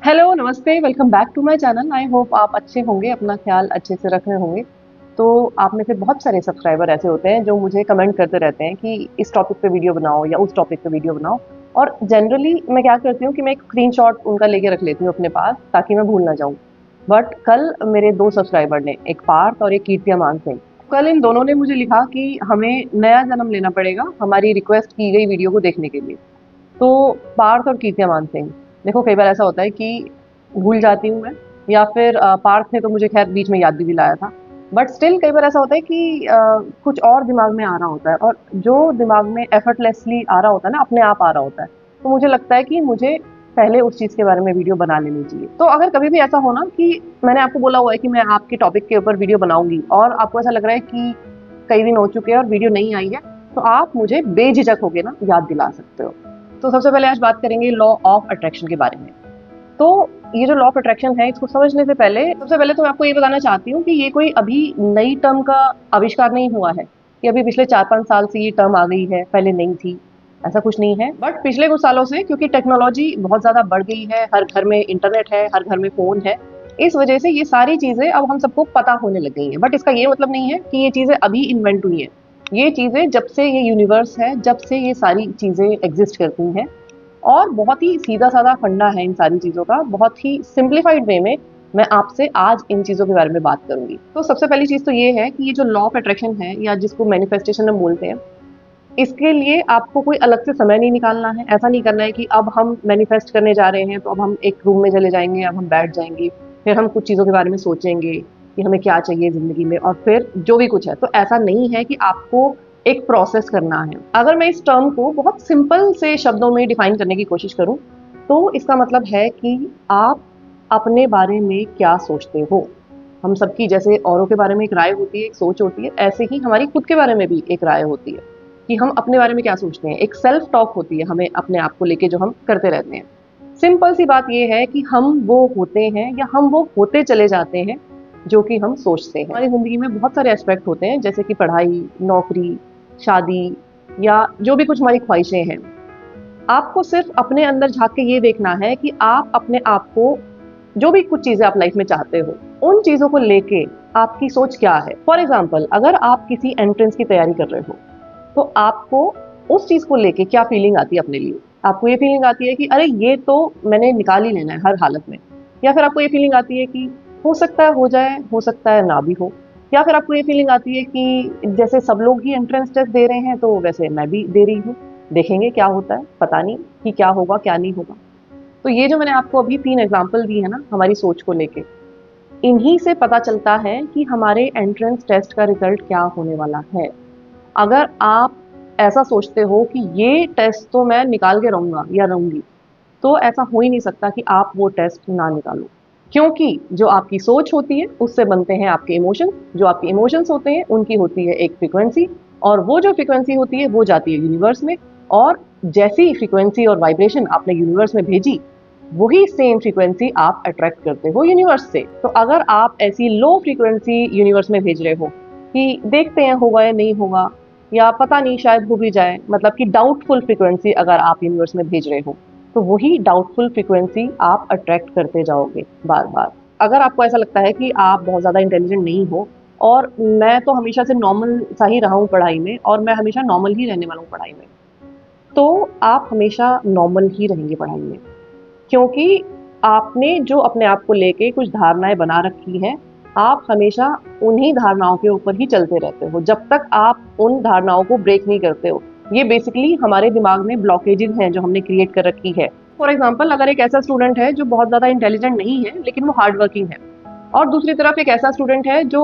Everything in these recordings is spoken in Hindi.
हेलो, नमस्ते, welcome back to my channel. I hope आप अच्छे होंगे, अपना ख़्याल अच्छे से रख रहे होंगे। तो आप में से बहुत सारे सब्सक्राइबर ऐसे होते हैं जो मुझे कमेंट करते रहते हैं कि इस टॉपिक पे वीडियो बनाओ या उस टॉपिक पे वीडियो बनाओ। और जनरली मैं क्या करती हूँ कि मैं एक स्क्रीनशॉट उनका लेके रख लेती हूँ अपने पास ताकि मैं भूल ना जाऊँ। बट कल मेरे 2 सब्सक्राइबर ने, एक पार्थ और एक कीर्तिमान सिंह, कल इन दोनों ने मुझे लिखा कि हमें नया जन्म लेना पड़ेगा हमारी रिक्वेस्ट की गई वीडियो को देखने के लिए। तो पार्थ और कीर्तिमान सिंह, देखो कई बार ऐसा होता है कि भूल जाती हूँ मैं, या फिर पार्थ ने तो मुझे खैर बीच में याद भी दिलाया था। बट स्टिल कई बार ऐसा होता है कि कुछ और दिमाग में आ रहा होता है, और जो दिमाग में एफर्टलेसली आ रहा होता है ना, अपने आप आ रहा होता है, तो मुझे लगता है कि मुझे पहले उस चीज़ के बारे में वीडियो बना लेनी चाहिए। तो अगर कभी भी ऐसा हो ना कि मैंने आपको बोला हुआ है कि मैं आपके टॉपिक के ऊपर वीडियो बनाऊंगी और आपको ऐसा लग रहा है कि कई दिन हो चुके हैं और वीडियो नहीं आई है, तो आप मुझे बेझिझक होके ना याद दिला सकते हो। तो सबसे पहले आज बात करेंगे लॉ ऑफ अट्रैक्शन के बारे में। तो ये जो लॉ ऑफ अट्रैक्शन है, इसको समझने से पहले सबसे पहले तो मैं आपको ये बताना चाहती हूँ कि ये कोई अभी नई टर्म का आविष्कार नहीं हुआ है कि अभी पिछले 4-5 साल से ये टर्म आ गई है, पहले नहीं थी। ऐसा कुछ नहीं है। बट पिछले कुछ सालों से, क्योंकि टेक्नोलॉजी बहुत ज़्यादा बढ़ गई है, हर घर में इंटरनेट है, हर घर में फ़ोन है, इस वजह से ये सारी चीज़ें अब हम सबको पता होने लग गई हैं। बट इसका ये मतलब नहीं है कि ये चीज़ें अभी इन्वेंट हुई हैं। ये चीज़ें जब से ये यूनिवर्स है, जब से ये सारी चीज़ें एग्ज़िस्ट करती हैं, और बहुत ही सीधा-साधा फंडा है इन सारी चीज़ों का, बहुत ही सिंप्लीफाइड वे में मैं आपसे आज इन चीज़ों के बारे में बात करूँगी। तो सबसे पहली चीज़ तो ये है कि ये जो लॉ ऑफ अट्रैक्शन है, या जिसको मैनिफेस्टेशन हम बोलते हैं, इसके लिए आपको कोई अलग से समय नहीं निकालना है। ऐसा नहीं करना है कि अब हम मैनिफेस्ट करने जा रहे हैं, तो अब हम एक रूम में चले जाएँगे, अब हम बैठ जाएँगे, फिर हम कुछ चीज़ों के बारे में सोचेंगे कि हमें क्या चाहिए ज़िंदगी में, और फिर जो भी कुछ है। तो ऐसा नहीं है कि आपको एक प्रोसेस करना है। अगर मैं इस टर्म को बहुत सिंपल से शब्दों में डिफाइन करने की कोशिश करूँ, तो इसका मतलब है कि आप अपने बारे में क्या सोचते हो। हम सबकी जैसे औरों के बारे में एक राय होती है, एक सोच होती है, ऐसे ही हमारी खुद के बारे में भी एक राय होती है कि हम अपने बारे में क्या सोचते हैं। एक सेल्फ टॉक होती है हमें अपने आप को लेके, जो हम करते रहते हैं। सिंपल सी बात ये है कि हम वो होते हैं या हम वो होते चले जाते हैं जो कि हम सोचते हैं। हमारी ज़िंदगी में बहुत सारे एस्पेक्ट होते हैं, जैसे कि पढ़ाई, नौकरी, शादी, या जो भी कुछ हमारी ख्वाहिशें हैं। आपको सिर्फ अपने अंदर झाँक के ये देखना है कि आप अपने आप को, जो भी कुछ चीज़ें आप लाइफ में चाहते हो, उन चीज़ों को लेके आपकी सोच क्या है। फॉर एग्ज़ाम्पल, अगर आप किसी एंट्रेंस की तैयारी कर रहे हो, तो आपको उस चीज़ को लेके क्या फीलिंग आती है अपने लिए? आपको ये फीलिंग आती है कि अरे ये तो मैंने निकाल ही लेना है हर हालत में। या फिर आपको ये फीलिंग आती है कि हो सकता है हो जाए, हो सकता है ना भी हो। या फिर आपको ये फीलिंग आती है कि जैसे सब लोग ही एंट्रेंस टेस्ट दे रहे हैं, तो वैसे मैं भी दे रही हूँ। देखेंगे क्या होता है, पता नहीं कि क्या होगा, क्या नहीं होगा। तो ये जो मैंने आपको अभी 3 एग्ज़ाम्पल दिए हैं ना हमारी सोच को लेके, इन्हीं से पता चलता है कि हमारे एंट्रेंस टेस्ट का रिज़ल्ट क्या होने वाला है। अगर आप ऐसा सोचते हो कि ये टेस्ट तो मैं निकाल के रहूँगा या रहूँगी, तो ऐसा हो ही नहीं सकता कि आप वो टेस्ट ना निकालो। क्योंकि जो आपकी सोच होती है, उससे बनते हैं आपके इमोशंस, जो आपके इमोशंस होते हैं, उनकी होती है एक फ्रीक्वेंसी, और वो जो फ्रीक्वेंसी होती है, वो जाती है यूनिवर्स में, और जैसी फ्रीक्वेंसी और वाइब्रेशन आपने यूनिवर्स में भेजी, वही सेम फ्रीक्वेंसी आप अट्रैक्ट करते हो यूनिवर्स से। तो अगर आप ऐसी लो फ्रीक्वेंसी यूनिवर्स में भेज रहे हो कि देखते हैं होगा या नहीं होगा, या पता नहीं शायद हो भी जाए, मतलब कि डाउटफुल फ्रीक्वेंसी अगर आप यूनिवर्स में भेज रहे हो, तो वही डाउटफुल फ्रीक्वेंसी आप अट्रैक्ट करते जाओगे बार-बार। अगर आपको ऐसा लगता है कि आप बहुत ज़्यादा इंटेलिजेंट नहीं हो, और मैं तो हमेशा से नॉर्मल सा ही रहा हूँ पढ़ाई में, और मैं हमेशा नॉर्मल ही रहने वाला हूँ पढ़ाई में, तो आप हमेशा नॉर्मल ही रहेंगे पढ़ाई में। क्योंकि आपने जो अपने आप को लेके कुछ धारणाएँ बना रखी हैं, आप हमेशा उन्हीं धारणाओं के ऊपर ही चलते रहते हो, जब तक आप उन धारणाओं को ब्रेक नहीं करते हो। ये बेसिकली हमारे दिमाग में ब्लॉकेजेज़ हैं जो हमने क्रिएट कर रखी है। फॉर एग्ज़ाम्पल, अगर एक ऐसा स्टूडेंट है जो बहुत ज़्यादा इंटेलिजेंट नहीं है, लेकिन वो हार्ड वर्किंग है, और दूसरी तरफ एक ऐसा स्टूडेंट है जो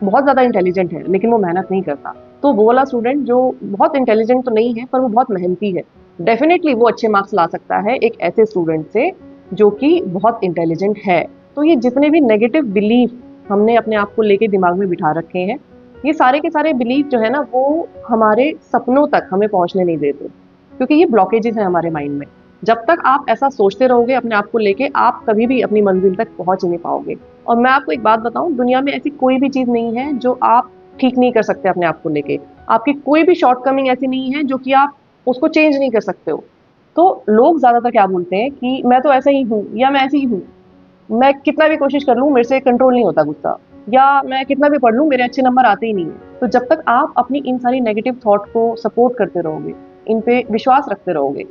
बहुत ज़्यादा इंटेलिजेंट है, लेकिन वो मेहनत नहीं करता। तो वो वाला स्टूडेंट जो बहुत इंटेलिजेंट तो नहीं है, पर वो बहुत मेहनती है, डेफ़िनेटली वो अच्छे मार्क्स ला सकता है एक ऐसे स्टूडेंट से जो कि बहुत इंटेलिजेंट है। तो ये जितने भी नेगेटिव बिलीफ हमने अपने आप को लेके दिमाग में बिठा रखे हैं, ये सारे के सारे बिलीफ जो है ना, वो हमारे सपनों तक हमें पहुँचने नहीं देते, क्योंकि ये ब्लॉकेजेज़ हैं हमारे माइंड में। जब तक आप ऐसा सोचते रहोगे अपने आप को लेके, आप कभी भी अपनी मंज़िल तक पहुँच नहीं पाओगे। और मैं आपको एक बात बताऊँ, दुनिया में ऐसी कोई भी चीज़ नहीं है जो आप ठीक नहीं कर सकते अपने आप को लेके। आपकी कोई भी शॉर्टकमिंग ऐसी नहीं है जो कि आप उसको चेंज नहीं कर सकते हो। तो लोग ज़्यादातर क्या बोलते हैं कि मैं तो ऐसा ही हूँ या मैं ऐसी ही हूँ, मैं कितना भी कोशिश कर लूँ मेरे से कंट्रोल नहीं होता गुस्सा, या मैं कितना भी पढ़ लूँ मेरे अच्छे नंबर आते ही नहीं है। तो जब तक आप अपनी इन सारी नेगेटिव थॉट को सपोर्ट करते रहोगे, इन पे विश्वास रखते रहोगे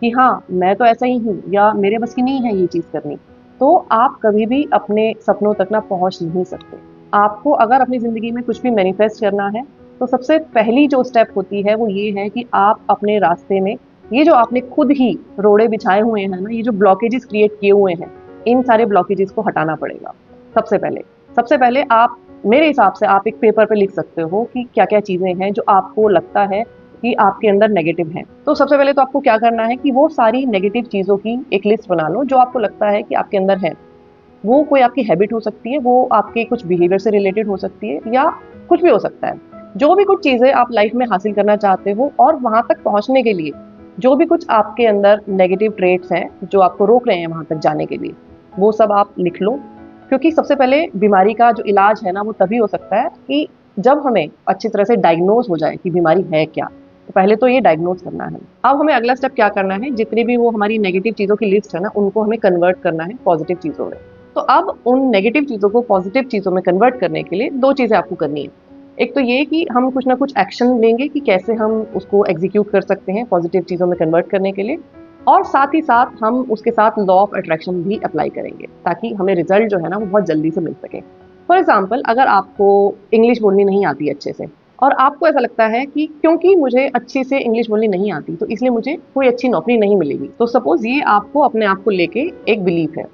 कि हाँ, मैं तो ऐसा ही हूँ या मेरे बस की नहीं है ये चीज़ करनी, तो आप कभी भी अपने सपनों तक ना पहुँच नहीं सकते। आपको अगर अपनी ज़िंदगी में कुछ भी मैनिफेस्ट करना है, तो सबसे पहली जो स्टेप होती है वो ये है कि आप अपने रास्ते में ये जो आपने खुद ही रोड़े बिछाए हुए हैं ना, ये जो ब्लॉकेजेस क्रिएट किए हुए हैं, इन सारे ब्लॉकेजेस को हटाना पड़ेगा सबसे पहले। सबसे पहले आप, मेरे हिसाब से आप एक पेपर पे लिख सकते हो कि क्या-क्या चीज़ें हैं जो आपको लगता है कि आपके अंदर नेगेटिव हैं। तो सबसे पहले तो आपको क्या करना है कि वो सारी नेगेटिव चीज़ों की एक लिस्ट बना लो जो आपको लगता है कि आपके अंदर है। वो कोई आपकी हैबिट हो सकती है, वो आपके कुछ बिहेवियर से रिलेटेड हो सकती है, या कुछ भी हो सकता है। जो भी कुछ चीज़ें आप लाइफ में हासिल करना चाहते हो और वहाँ तक पहुँचने के लिए जो भी कुछ आपके अंदर नेगेटिव ट्रेट्स हैं, जो आपको रोक रहे हैं वहाँ तक जाने के लिए, वो सब आप लिख लो। क्योंकि सबसे पहले बीमारी का जो इलाज है ना, वो तभी हो सकता है कि जब हमें अच्छी तरह से डायग्नोज़ हो जाए कि बीमारी है क्या। तो पहले तो ये डायग्नोज़ करना है। अब हमें अगला स्टेप क्या करना है, जितनी भी वो हमारी नेगेटिव चीज़ों की लिस्ट है ना, उनको हमें कन्वर्ट करना है पॉज़िटिव चीज़ों में। तो अब उन नेगेटिव चीज़ों को पॉज़िटिव चीज़ों में कन्वर्ट करने के लिए 2 चीज़ें आपको करनी है। एक तो ये कि हम कुछ ना कुछ एक्शन लेंगे कि कैसे हम उसको एग्ज़ीक्यूट कर सकते हैं पॉज़िटिव चीज़ों में कन्वर्ट करने के लिए, और साथ ही साथ हम उसके साथ लॉ ऑफ़ अट्रैक्शन भी अप्लाई करेंगे, ताकि हमें रिज़ल्ट जो है ना वो बहुत जल्दी से मिल सके। फॉर एग्ज़ाम्पल, अगर आपको इंग्लिश बोलनी नहीं आती अच्छे से और आपको ऐसा लगता है कि क्योंकि मुझे अच्छे से इंग्लिश बोलनी नहीं आती, तो इसलिए मुझे कोई अच्छी नौकरी नहीं मिलेगी। तो सपोज़ ये आपको अपने आप को लेके एक बिलीफ है।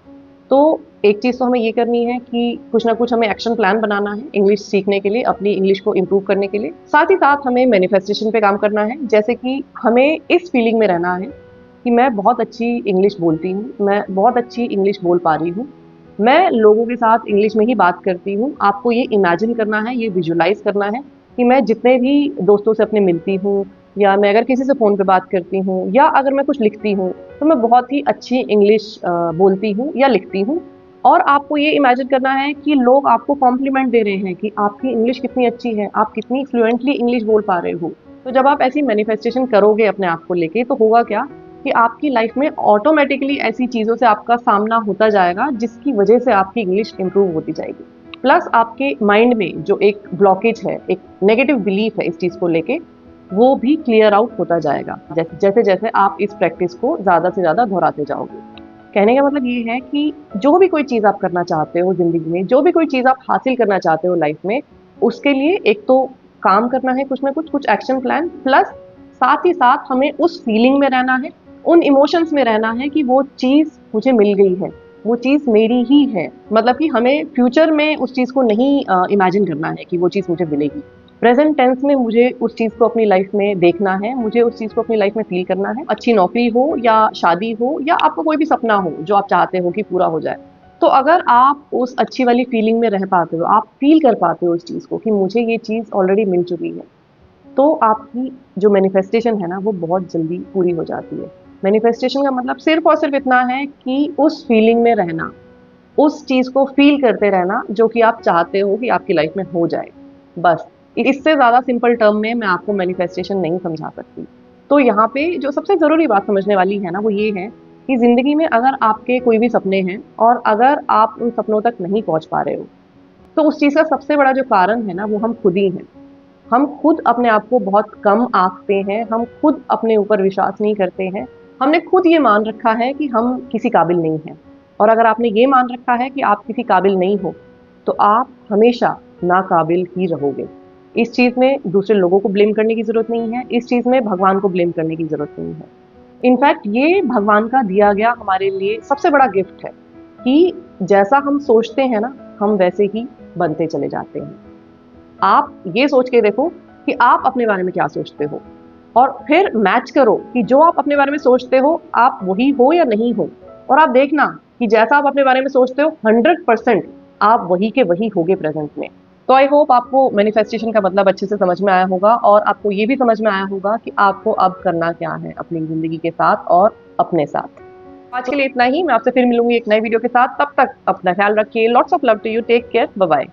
तो एक चीज़ तो हमें ये करनी है कि कुछ ना कुछ हमें एक्शन प्लान बनाना है इंग्लिश सीखने के लिए, अपनी इंग्लिश को इम्प्रूव करने के लिए। साथ ही साथ हमें मैनिफेस्टेशन पे काम करना है, जैसे कि हमें इस फीलिंग में रहना है कि मैं बहुत अच्छी इंग्लिश बोलती हूँ, मैं बहुत अच्छी इंग्लिश बोल पा रही हूँ, मैं लोगों के साथ इंग्लिश में ही बात करती हूँ। आपको ये इमेजिन करना है, ये विजुअलाइज़ करना है कि मैं जितने भी दोस्तों से अपने मिलती हूँ, या मैं अगर किसी से फ़ोन पे बात करती हूँ, या अगर मैं कुछ लिखती हूँ, तो मैं बहुत ही अच्छी इंग्लिश बोलती हूँ या लिखती हूँ। और आपको ये इमेजिन करना है कि लोग आपको कॉम्प्लीमेंट दे रहे हैं कि आपकी इंग्लिश कितनी अच्छी है, आप कितनी फ्लुएंटली इंग्लिश बोल पा रहे हो। तो जब आप ऐसी मैनिफेस्टेशन करोगे अपने आप को लेके, तो होगा क्या कि आपकी लाइफ में ऑटोमेटिकली ऐसी चीज़ों से आपका सामना होता जाएगा, जिसकी वजह से आपकी इंग्लिश इम्प्रूव होती जाएगी। प्लस आपके माइंड में जो एक ब्लॉकेज है, एक नेगेटिव बिलीफ है इस चीज़ को लेके, वो भी क्लियर आउट होता जाएगा, जैसे-जैसे आप इस प्रैक्टिस को ज़्यादा से ज़्यादा दोहराते जाओगे। कहने का मतलब ये है कि जो भी कोई चीज़ आप करना चाहते हो ज़िंदगी में, जो भी कोई चीज़ आप हासिल करना चाहते हो लाइफ में, उसके लिए एक तो काम करना है कुछ ना कुछ, कुछ एक्शन प्लान, प्लस साथ ही साथ हमें उस फीलिंग में रहना है, उन इमोशंस में रहना है कि वो चीज़ मुझे मिल गई है, वो चीज़ मेरी ही है। मतलब कि हमें फ्यूचर में उस चीज़ को नहीं इमेजिन करना है कि वो चीज़ मुझे मिलेगी। प्रेज़ेंट टेंस में मुझे उस चीज़ को अपनी लाइफ़ में देखना है, मुझे उस चीज़ को अपनी लाइफ़ में फ़ील करना है। अच्छी नौकरी हो या शादी हो या आपका कोई भी सपना हो जो आप चाहते हो कि पूरा हो जाए। तो अगर आप उस अच्छी वाली फ़ीलिंग में रह पाते हो, आप फ़ील कर पाते हो उस चीज़ को कि मुझे ये चीज़ ऑलरेडी मिल चुकी है, तो आपकी जो मैनिफेस्टेशन है ना, वो बहुत जल्दी पूरी हो जाती है। मैनिफेस्टेशन का मतलब सिर्फ़ और सिर्फ़ इतना है कि उस फ़ीलिंग में रहना, उस चीज़ को फ़ील करते रहना जो कि आप चाहते हो कि आपकी लाइफ़ में हो जाए, बस। इससे ज़्यादा सिंपल टर्म में मैं आपको मैनिफेस्टेशन नहीं समझा सकती। तो यहाँ पे जो सबसे ज़रूरी बात समझने वाली है ना, वो ये है कि ज़िंदगी में अगर आपके कोई भी सपने हैं और अगर आप उन सपनों तक नहीं पहुँच पा रहे हो, तो उस चीज़ का सबसे बड़ा जो कारण है ना, वो हम खुद ही हैं। हम खुद अपने आप को बहुत कम आँकते हैं, हम खुद अपने ऊपर विश्वास नहीं करते हैं। हमने खुद ये मान रखा है कि हम किसी काबिल नहीं हैं, और अगर आपने ये मान रखा है कि आप किसी काबिल नहीं हो, तो आप हमेशा नाकाबिल ही रहोगे। इस चीज़ में दूसरे लोगों को ब्लेम करने की ज़रूरत नहीं है, इस चीज़ में भगवान को ब्लेम करने की ज़रूरत नहीं है। इनफैक्ट ये भगवान का दिया गया हमारे लिए सबसे बड़ा गिफ्ट है कि जैसा हम सोचते हैं ना, हम वैसे ही बनते चले जाते हैं। आप ये सोच के देखो कि आप अपने बारे में क्या सोचते हो, और फिर मैच करो कि जो आप अपने बारे में सोचते हो, आप वही हो या नहीं हो, और आप देखना कि जैसा आप अपने बारे में सोचते हो 100% आप वही के वही होगे प्रेजेंट में। तो आई होप आपको मैनिफेस्टेशन का मतलब अच्छे से समझ में आया होगा, और आपको ये भी समझ में आया होगा कि आपको अब करना क्या है अपनी ज़िंदगी के साथ और अपने साथ। आज के लिए इतना ही। मैं आपसे फिर मिलूंगी एक नई वीडियो के साथ। तब तक अपना ख्याल रखिए। Lots of love to you. Take care. Bye bye.